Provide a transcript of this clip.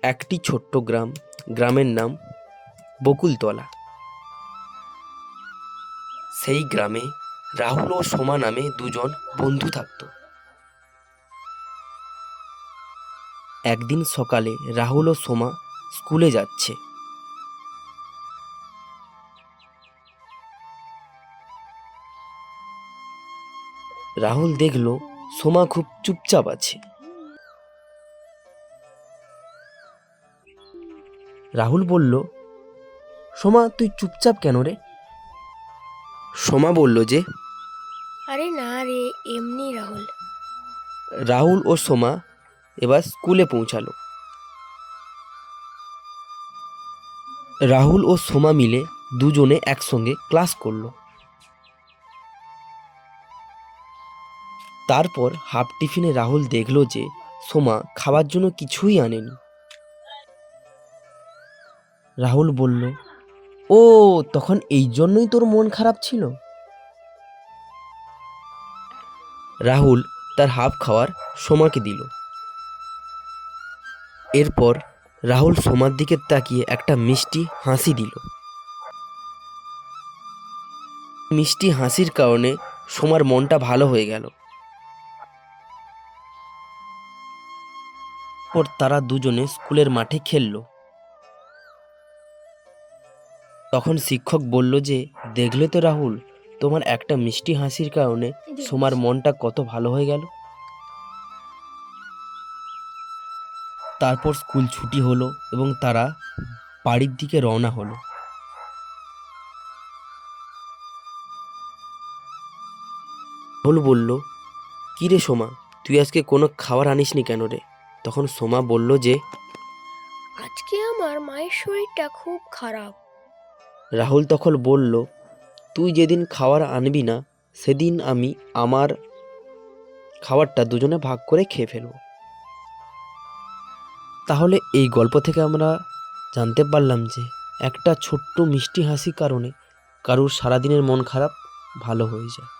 একটি ছোট্ট গ্রাম, গ্রামের নাম বকুলতলা। সেই গ্রামে রাহুল ও সোমা নামে দুজন বন্ধু থাকত। একদিন সকালে রাহুল ও সোমা স্কুলে যাচ্ছে। রাহুল দেখল সোমা খুব চুপচাপ আছে। রাহুল বলল, সোমা তুই চুপচাপ কেন রে? সোমা বলল যে, আরে না রে, এমনি রাহুল। রাহুল ও সোমা এবার স্কুলে পৌঁছালো। রাহুল ও সোমা মিলে দুজনে একসঙ্গে ক্লাস করলো। তারপর হাফ টিফিনে রাহুল দেখল যে সোমা খাবার জন্য কিছুই আনেনি। রাহুল বলল, ও তখন এই জন্যই তোর মন খারাপ ছিল। রাহুল তার হাফ খাবার সোমাকে দিল। এরপর রাহুল সোমার দিকে তাকিয়ে একটা মিষ্টি হাসি দিল। মিষ্টি হাসির কারণে সোমার মনটা ভালো হয়ে গেল। পর তারা দুজনে স্কুলের মাঠে খেললো। তখন শিক্ষক বলল যে, দেখলে তো রাহুল, তোমার একটা মিষ্টি হাসির কারণে সোমার মনটা কত ভালো হয়ে গেল। তারপর স্কুল ছুটি হলো এবং তারা বাড়ির দিকে রওনা হলো। রাহুল বলল, কি রে সোমা, তুই আজকে কোনো খাবার আনিসনি কেন রে? তখন সোমা বলল যে, আজকে আমার মায়ের শরীরটা খুব খারাপ। রাহুল তখন বলল, তুই যেদিন খাবার আনবি না সেদিন আমি আমার খাবারটা দুজনে ভাগ করে খেয়ে ফেলবো। তাহলে এই গল্প থেকে আমরা জানতে পারলাম যে একটা ছোট্ট মিষ্টি হাসির কারণে কারুর সারাদিনের মন খারাপ ভালো হয়ে যায়।